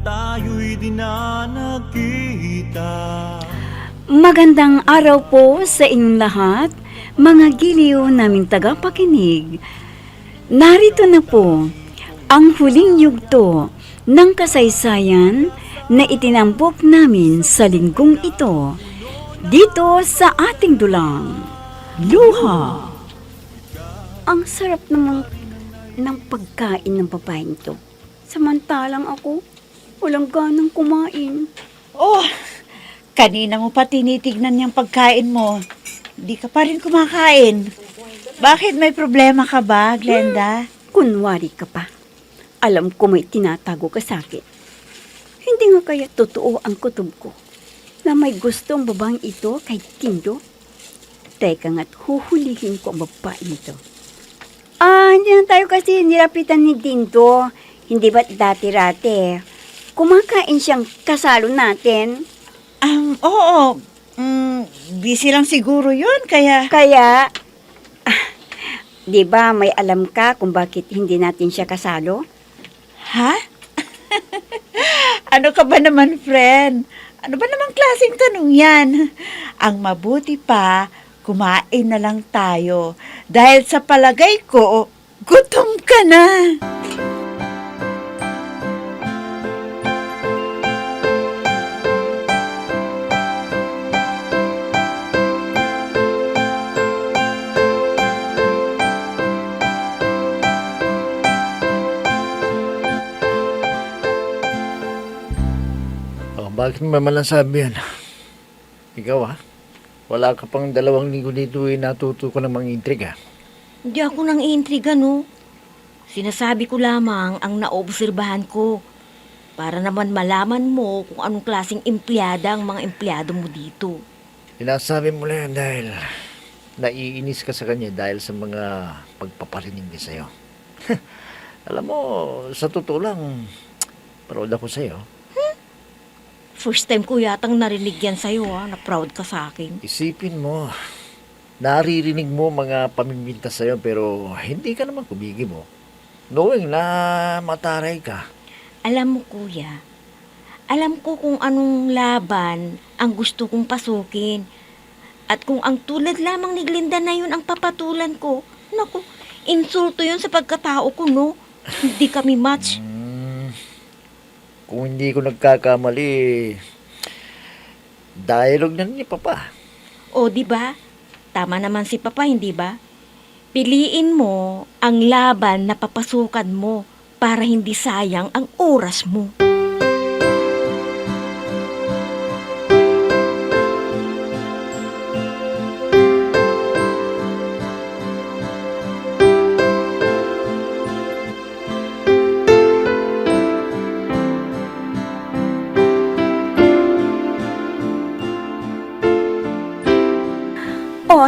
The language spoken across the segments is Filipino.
tayo'y di na nagkita. Magandang araw po sa inyong lahat, mga giliw naming tagapakinig. Narito na po ang huling yugto ng kasaysayan na itinampok namin sa linggong ito, dito sa ating dulang, Luha. Ang sarap naman ng pagkain ng babaeng to. Samantalang ako, walang ganang kumain. Oh, kanina mo pa tinitignan yung pagkain mo. Di ka pa rin kumakain. Bakit may problema ka ba, Glenda? Kunwari ka pa. Alam ko may tinatago ka sa akin. Hindi nga kaya totoo ang kutob ko na may gustong babaeng ito kay Tindo? Teka nga't huhulihin ko ang babae nito. Hindi na tayo kasi nilapitan ni Tindo. Hindi ba't dati-rate? Kumakain siyang kasalo natin. Oo. Busy lang siguro yun, kaya... Kaya, di ba may alam ka kung bakit hindi natin siya kasalo? Ha? Ano ka ba naman, friend? Ano ba namang klaseng tanong yan? Ang mabuti pa, kumain na lang tayo. Dahil sa palagay ko, gutom ka na. Bakit mo naman sabi yan? Ikaw wala ka pang 2 linggo dito natuto ko ng mga intriga. Hindi ako nang iintriga, no? Sinasabi ko lamang ang naobserbahan ko para naman malaman mo kung anong klaseng empleyada ang mga empleyado mo dito. Sinasabi mo lang yan dahil naiinis ka sa kanya dahil sa mga pagpaparinig niya sa'yo. Alam mo, sa totoo lang, proud ako sa'yo. First time ko yatang narinig yan sa'yo, na proud ka sa akin. Isipin mo, naririnig mo mga pamiminta sa'yo pero hindi ka naman kumigi mo. Knowing na mataray ka. Alam mo, kuya, alam ko kung anong laban ang gusto kong pasukin. At kung ang tulad lamang ni Glenda na yun ang papatulan ko, naku, insulto yun sa pagkatao ko, no? Hindi kami match. Kung hindi ko nagkakamali, dialogue na ni Papa. O, di ba? Tama naman si Papa, hindi ba? Piliin mo ang laban na papasukan mo para hindi sayang ang oras mo.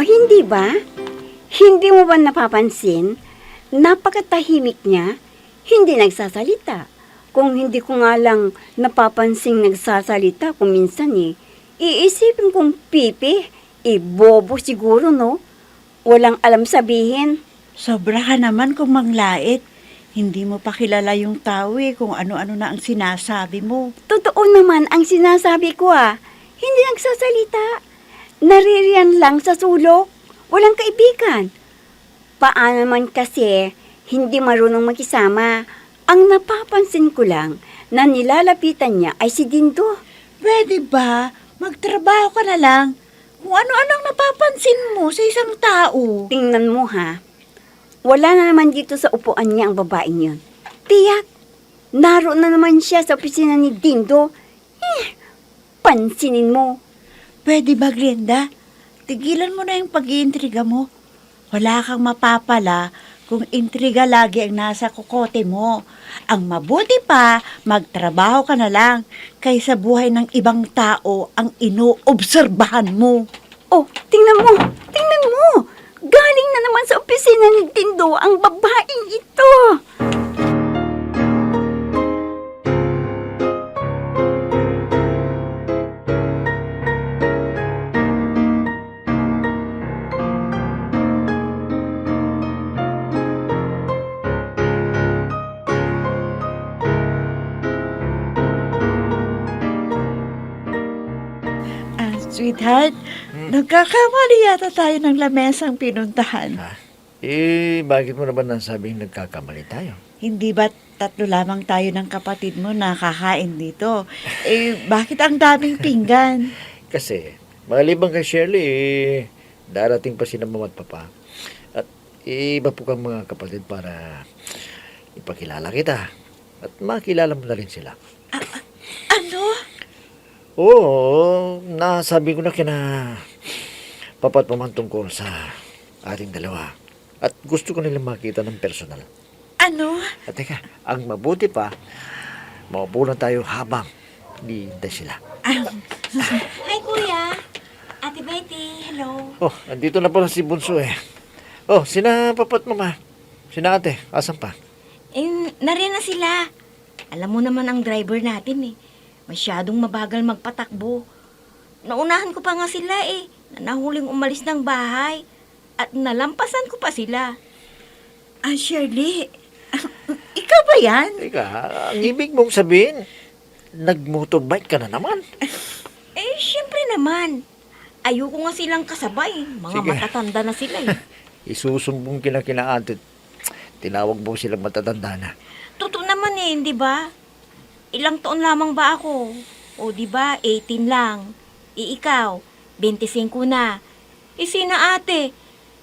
Hindi ba? Hindi mo ba napapansin? Napakatahimik niya, hindi nagsasalita. Kung hindi ko nga lang napapansing nagsasalita kung minsan iisipin kong pipi, bobo siguro, no? Walang alam sabihin. Sobra ka naman kung manglait. Hindi mo pa kilala yung tao kung ano-ano na ang sinasabi mo. Totoo naman ang sinasabi ko Hindi nagsasalita. Naririyan lang sa sulok. Walang kaibigan. Paano naman kasi hindi marunong makisama? Ang napapansin ko lang na nilalapitan niya ay si Dindo. Pwede ba? Magtrabaho ka na lang. Kung ano-anong napapansin mo sa isang tao. Tingnan mo wala na naman dito sa upuan niya ang babaeng yun. Tiyak, naroon na naman siya sa opisina ni Dindo. Pansinin mo. Pwede ba, Glenda? Tigilan mo na yung pag-iintriga mo. Wala kang mapapala kung intriga lagi ang nasa kokote mo. Ang mabuti pa, magtrabaho ka na lang kaysa buhay ng ibang tao ang inoobserbahan mo. Oh, tingnan mo! Tingnan mo! Galing na naman sa opisina ni Dindo ang babaeng ito! Sweetheart, nagkakamali yata tayo ng lamesang pinuntahan. Ha? Bakit mo naman nasabing nagkakamali tayo? Hindi ba 3 lamang tayo ng kapatid mo na kakain dito? Bakit ang daming pinggan? Kasi, maliban kay Shirley, darating pa sila mama at papa. At iba po kang mga kapatid para ipakilala kita. At makilala mo na rin sila. Ano? Oo, nasabi ko na kina papa at mama tungkol sa ating dalawa. At gusto ko nilang makita ng personal. Ano? At teka, ang mabuti pa, maupo na tayo habang hindi sila. Hi, Kuya. Ate Betty, hello. Oh, andito na pala si Bunso eh. Oh, sina papa at mama. Sina ate, asan pa? Nariyan na sila. Alam mo naman ang driver natin eh. Masyadong mabagal magpatakbo. Naunahan ko pa nga sila eh. Nahuling umalis ng bahay. At nalampasan ko pa sila. Shirley, ikaw ba yan? Teka, ang ibig mong sabihin, nag-motorbike ka na naman. Siyempre naman. Ayoko nga silang kasabay. Mga Sige. matatanda na sila eh. Isusumbong kina ate. Tinawag mo silang matatanda na. Totoo naman eh, di ba? Ilang taon lamang ba ako? O di ba, 18 lang. Ikaw, 25 na. Sina ate,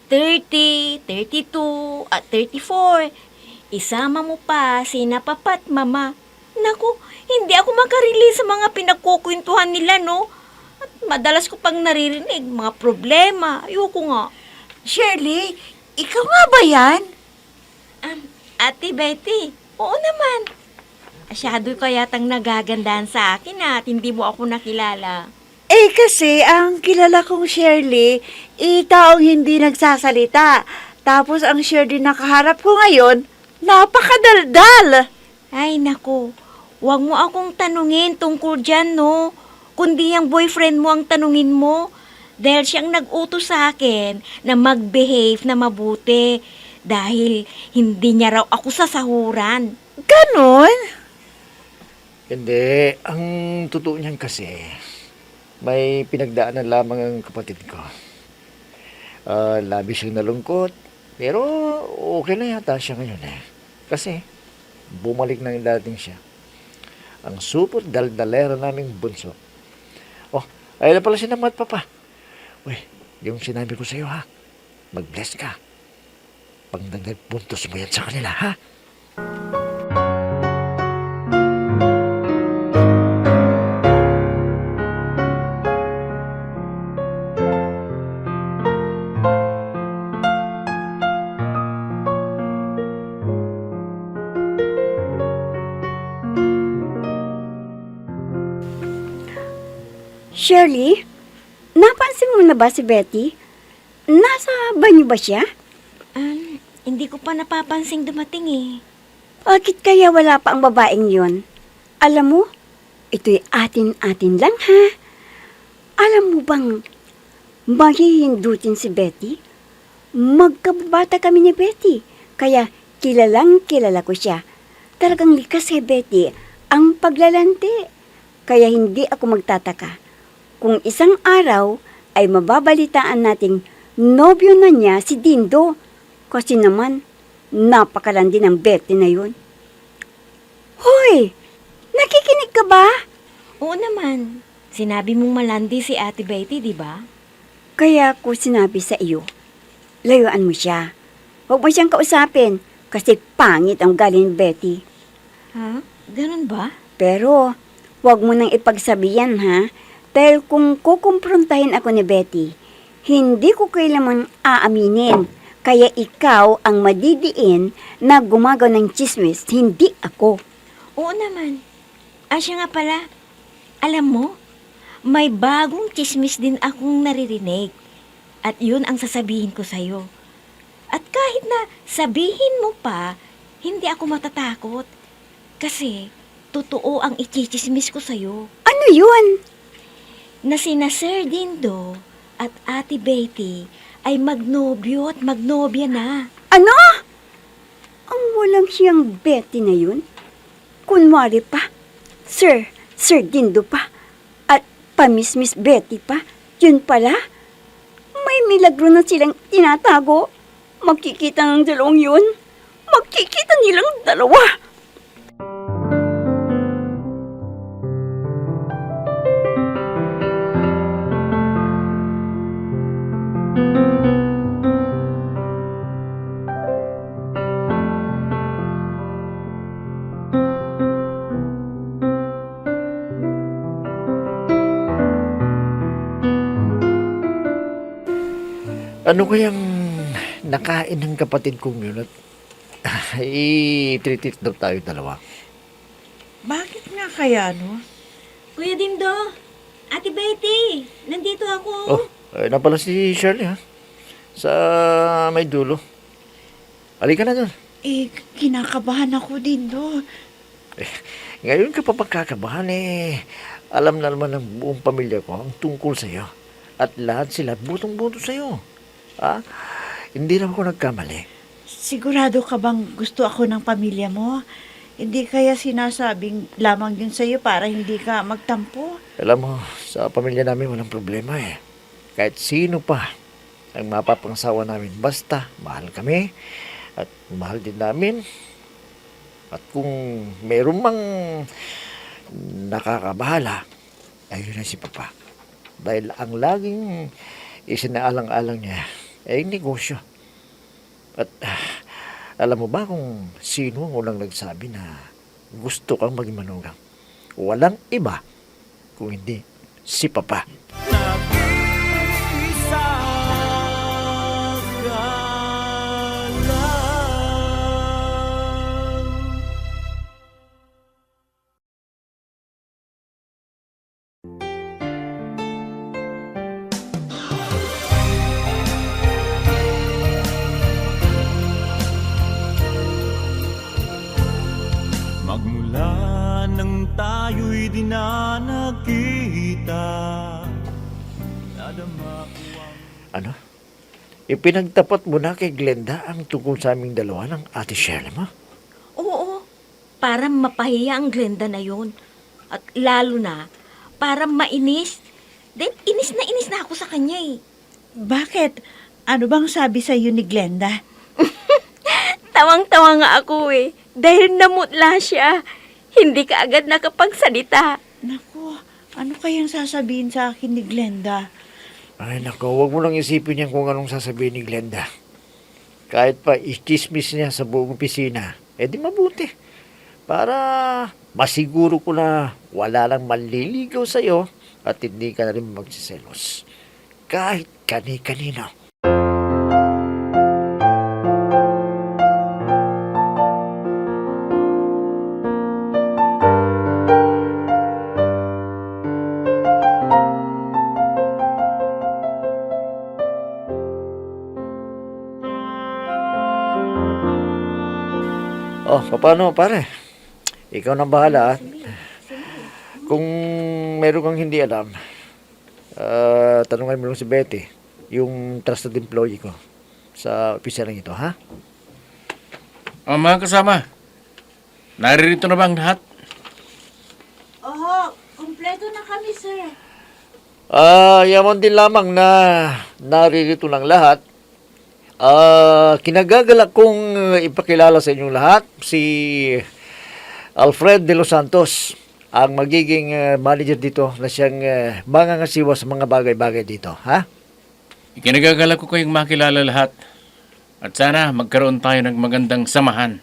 30, 32, at 34. Isama mo pa sina papa at mama. Naku, hindi ako makarelate sa mga pinagkukwentuhan nila, no? At madalas ko pang naririnig, mga problema. Ayoko nga. Shirley, ikaw nga ba yan? Ate Betty, oo naman. Asyado ka yatang nagagandahan sa akin at hindi mo ako nakilala. Kasi ang kilala kong Shirley, taong hindi nagsasalita. Tapos ang Shirley na kaharap ko ngayon, napakadaldal. Ay nako, huwag mo akong tanungin tungkol dyan, no? Kundi ang boyfriend mo ang tanungin mo. Dahil siyang nag-utos sa akin na mag-behave na mabuti. Dahil hindi niya raw ako sasahuran. Ganon? Hindi, ang totoo niyan kasi, may pinagdaanan lamang ang kapatid ko. Labis siyang nalungkot, pero okay na yata siya ngayon eh. Kasi, bumalik na yung dating siya. Ang supot daldalera naming bunso. Oh, ayun na pala si Mama at Papa. Uy, yung sinabi ko sa'yo ha, mag-bless ka. Pagdagdag puntos mo yan sa kanila ha. Shirley, napansin mo na ba si Betty? Nasa banyo ba siya? Hindi ko pa napapansing dumating eh. Bakit kaya wala pa ang babaeng yon? Alam mo, ito'y atin-atin lang ha. Alam mo bang maghihindutin si Betty? Magkababata kami ni Betty, kaya kilalang kilala ko siya. Talagang likas si Betty ang paglalante. Kaya hindi ako magtataka kung isang araw ay mababalitaan nating nobyo na niya si Dindo. Kasi naman, napakalandi ng Betty na yun. Hoy! Nakikinig ka ba? Oo naman. Sinabi mong malandi si Ate Betty, di ba? Kaya ko sinabi sa iyo, layuan mo siya. Huwag mo siyang kausapin kasi pangit ang galing ni Betty. Ha? Ganun ba? Pero, huwag mo nang ipagsabihan ha. Dahil kung kukumprontahin ako ni Betty, hindi ko kailanman aaminin. Kaya ikaw ang madidiin na gumagaw ng chismis, hindi ako. Oo naman. Siya nga pala. Alam mo, may bagong chismis din akong naririnig. At yun ang sasabihin ko sa'yo. At kahit na sabihin mo pa, hindi ako matatakot. Kasi, totoo ang ichichismis ko sa'yo. Ano yun? Na sina Sir Dindo at Ate Betty ay magnobyo at magnobya na. Ano? Ang walang siyang Betty na yun? Kunwari pa, Sir Dindo pa, at pamismis Betty pa. Yun pala, may milagro na silang tinatago. Magkikita ng dalawang yun. Magkikita nilang dalawa. Ano kayang nakain ng kapatid kong yun at i-treat daw tayo dalawa? Bakit nga kaya, no? Kuya Dindo, Ate Betty, nandito ako. Oh, ay na pala si Shirley ha? Sa may dulo. Halika na doon. Kinakabahan ako din, do. Ngayon ka pa pagkakabahan alam na naman ng buong pamilya ko ang tungkol sa'yo. At lahat sila butong-buto sa'yo. Ha? Hindi naman ako nagkamali. Sigurado ka bang gusto ako ng pamilya mo? Hindi kaya sinasabing lamang yun sa'yo para hindi ka magtampo? Alam mo, sa pamilya namin walang problema Kahit sino pa ang mapapangsawa namin. Basta, mahal kami. At mahal din namin. At kung meron mang nakakabahala, ayun na si Papa. Dahil ang laging isinaalang-alang niya ay negosyo. At alam mo ba kung sino ang unang nagsabi na gusto kang maging manugang? Walang iba kung hindi si Papa. Nag-iisa ka lang. Magmula nang tayo'y di na nakita, nadama ko ang Ano? Ipinagtapat mo na kay Glenda ang tungkol sa aming dalawa ng Ate Shirley mo? Oo, para mapahiya ang Glenda na yun. At lalo na, para mainis. Dahil inis na ako sa kanya Bakit? Ano bang sabi sa'yo ni Glenda? Tawang-tawa nga ako dahil namutla siya. Hindi ka agad nakapagsalita. Naku, ano kayang sasabihin sa akin ni Glenda? Ay nako, huwag mo lang isipin yan kung anong sasabihin ni Glenda. Kahit pa i-chismis niya sa buong opisina, di mabuti. Para masiguro ko na wala lang manliligaw sa'yo at hindi ka na rin magsiselos. Kahit kani-kanino. Oh, paano pare? Ikaw nang bahala at kung meron kang hindi alam, tanungan mo lang si Betty, yung trusted employee ko sa opisina ito, ha? Mga kasama, naririto na ba ang lahat? Oo, kumpleto na kami, sir. Yaman din lamang na naririto ng lahat. Kinagagalak kong ipakilala sa inyong lahat si Alfred de los Santos, ang magiging manager dito na siyang mangangasiwa sa mga bagay-bagay dito, ha? Ikinagagalak ko kayong makilala lahat. At sana magkaroon tayo ng magandang samahan.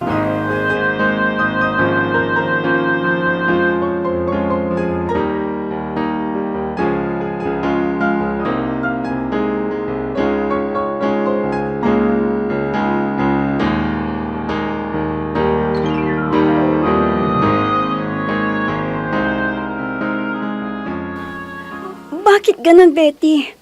Bakit ganun, Betty?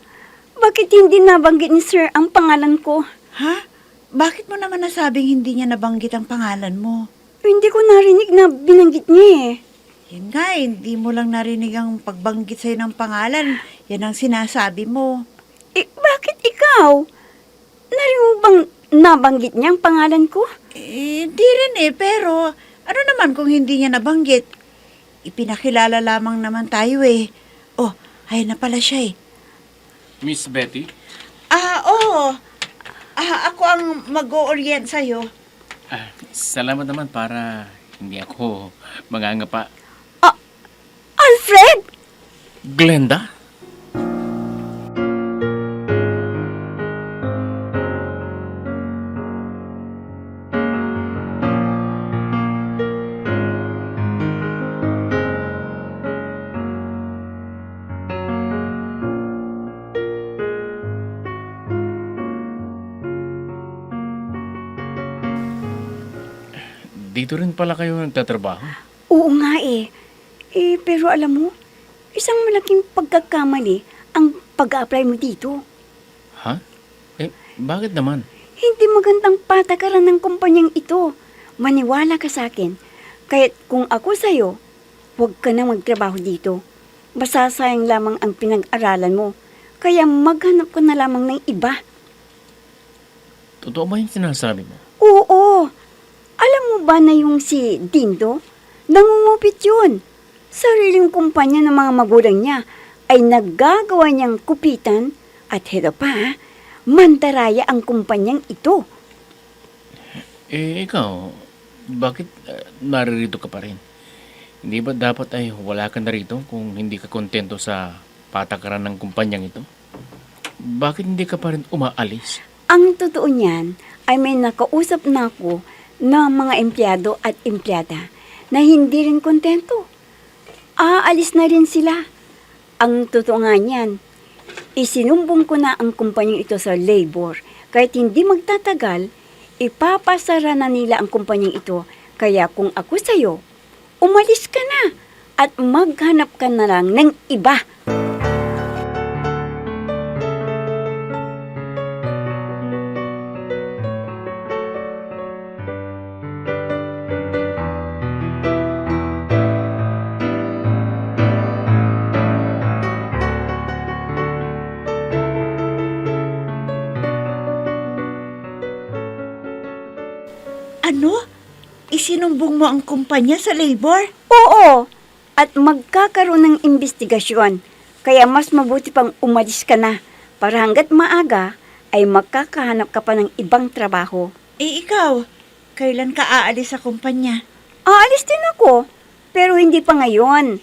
Bakit hindi nabanggit ni Sir ang pangalan ko? Ha? Bakit mo naman nasabing hindi niya nabanggit ang pangalan mo? Hindi ko narinig na binanggit niya Yan nga, hindi mo lang narinig ang pagbanggit sa'yo ng pangalan. Yan ang sinasabi mo. Bakit ikaw? Narinig mo bang nabanggit niya ang pangalan ko? Hindi rin pero ano naman kung hindi niya nabanggit? Ipinakilala lamang naman tayo Oh, ayun na pala siya Miss Betty? Oo. Ako ang mag-o-orient sa'yo. Salamat naman para hindi ako mangangapa. Alfred! Glenda? Dito rin pala kayo nagtatrabaho? Oo nga eh. Pero alam mo, isang malaking pagkakamali ang pag-a-apply mo dito. Ha? Bakit naman? Hindi magandang patakaran ng kumpanyang ito. Maniwala ka sa akin. Kaya't kung ako sa'yo, huwag ka na magtrabaho dito. Masasayang lamang ang pinag-aralan mo. Kaya maghanap ka na lamang ng iba. Totoo ba yung sinasabi mo? Oo. Alam mo ba na yung si Dindo? Nangungupit yun. Sariling kumpanya ng mga magulang niya ay naggagawa niyang kupitan at heto pa, mandaraya ang kumpanyang ito. Ikaw, bakit naririto ka pa rin? Hindi ba dapat ay wala ka na rito kung hindi ka kontento sa patakaran ng kumpanyang ito? Bakit hindi ka pa rin umaalis? Ang totoo niyan ay may nakausap na ako na mga empleyado at empleyada na hindi rin kontento. Aalis na rin sila. Ang totoo nga niyan, isinumbong ko na ang kumpanyang ito sa labor. Kahit hindi magtatagal, ipapasara na nila ang kumpanyang ito. Kaya kung ako sa'yo, umalis ka na at maghanap ka na lang ng iba. Ano? Isinumbong mo ang kumpanya sa labor? Oo, at magkakaroon ng investigasyon. Kaya mas mabuti pang umalis ka na para hanggat maaga ay makakahanap ka pa ng ibang trabaho. Ikaw, kailan ka aalis sa kumpanya? Aalis din ako, pero hindi pa ngayon.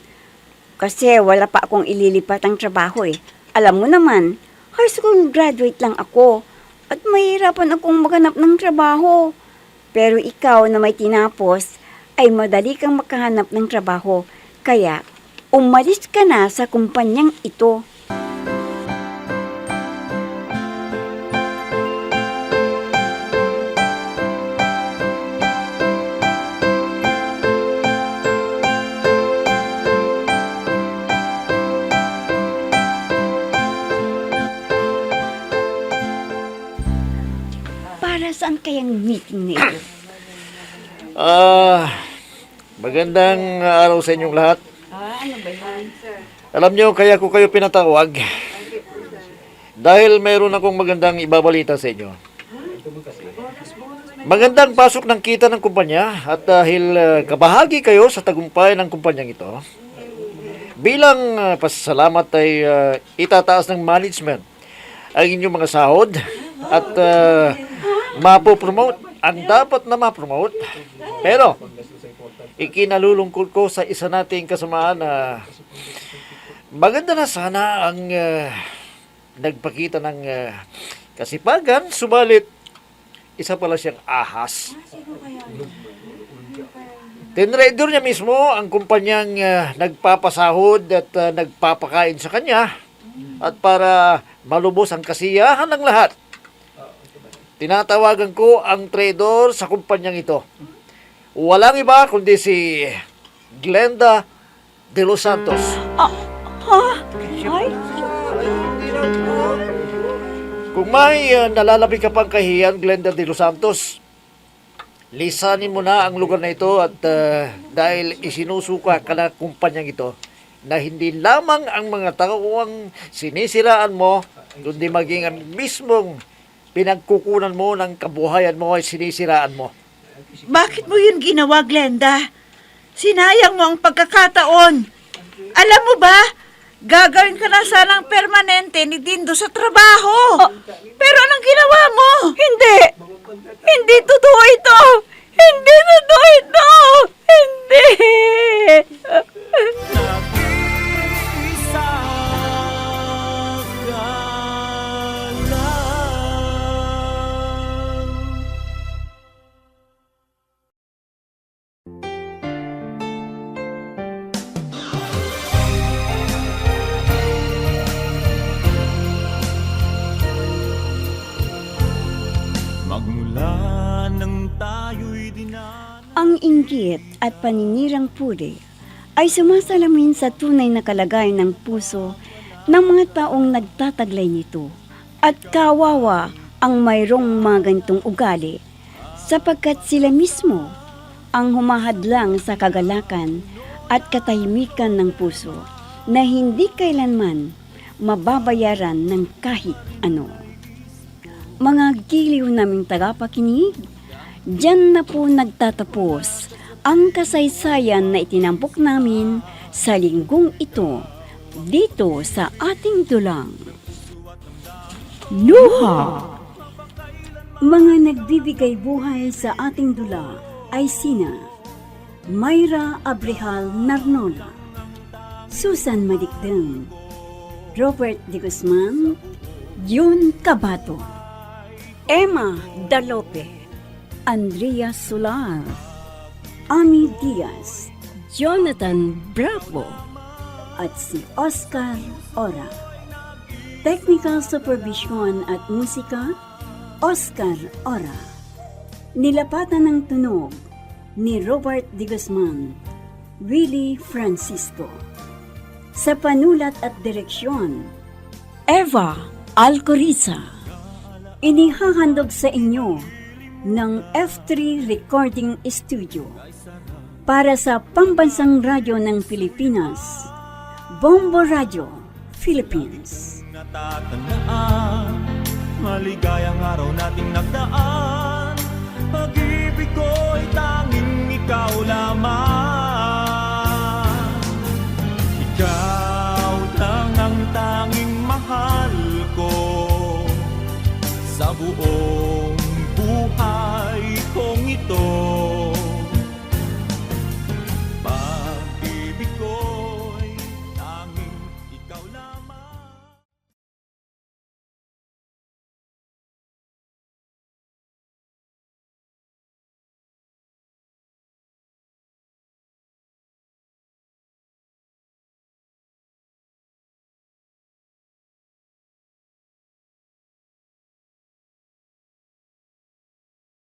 Kasi wala pa akong ililipatang trabaho eh. Alam mo naman, high school graduate lang ako at mahirapan akong maghanap ng trabaho. Pero ikaw na may tinapos ay madali kang makahanap ng trabaho. Kaya umalis ka na sa kumpanyang ito. Para saan kayang meeting na ito? Magandang araw sa inyong lahat. Ano ba yan, sir? Alam nyo, kaya ko kayo pinatawag dahil mayroon akong magandang ibabalita sa inyo. Magandang pasok ng kita ng kumpanya at dahil kabahagi kayo sa tagumpay ng kumpanyang ito, bilang pasasalamat ay itataas ng management ang inyong mga sahod at mapopromote ang dapat na mapromote. Pero ikinalulungkot ko sa isa nating kasamaan na maganda na sana ang nagpakita ng kasipagan, subalit isa pala siyang ahas. Tinrader niya mismo ang kumpanyang nagpapasahod at nagpapakain sa kanya at para malubos ang kasiyahan ng lahat. Tinatawagan ko ang trader sa kumpanyang ito. Walang iba kundi si Glenda de los Santos. Ay, Kung may nalalabi ka pang kahiyan, Glenda de los Santos, lisanin mo na ang lugar na ito at dahil isinusuka ka na kumpanyang ito na hindi lamang ang mga tao ang sinisiraan mo, kundi maging ang mismong pinagkukunan mo ng kabuhayan mo ay sinisiraan mo. Bakit mo yun ginawa, Glenda? Sinayang mo ang pagkakataon. Alam mo ba, gagawin ka na sanang permanente ni Dindo sa trabaho. Pero anong ginawa mo? Hindi! Hindi totoo ito! Hindi totoo ito! Hindi! Nag-iisa ka lang. Magmula nang tayo'y dinan. Ang inggit at paninirang puri ay sumasalamin sa tunay na kalagayan ng puso ng mga taong nagtataglay nito. At kawawa ang mayroong mga ganitong ugali sapagkat sila mismo ang humahadlang sa kagalakan at katahimikan ng puso na hindi kailanman mababayaran ng kahit ano. Mga giliw naming tagapakinig, diyan na po nagtatapos ang kasaysayan na itinampok namin sa linggong ito dito sa ating dulang. Luha! Mga nagbibigay buhay sa ating dula ay sina Mayra Abrehal Narnola, Susan Madikdeng, Robert De Guzman, Jun Cabato, Emma Dalope, Andrea Solar, Ami Diaz, Jonathan Bravo, at si Oscar Ora. Technical Supervision at Musika, Oscar Ora. Nilapatan ng tunog ni Robert De Guzman, Willie Francisco. Sa panulat at direksyon, Eva Alcoriza. Inihahandog sa inyo ng F3 Recording Studio para sa Pambansang Radyo ng Pilipinas, Bombo Radio, Philippines. Natatandaan, maligayang araw nating nagdaan. Pag-ibig ko'y tanging ikaw lamang. Ikaw lang ang tanging mahal ko sa buong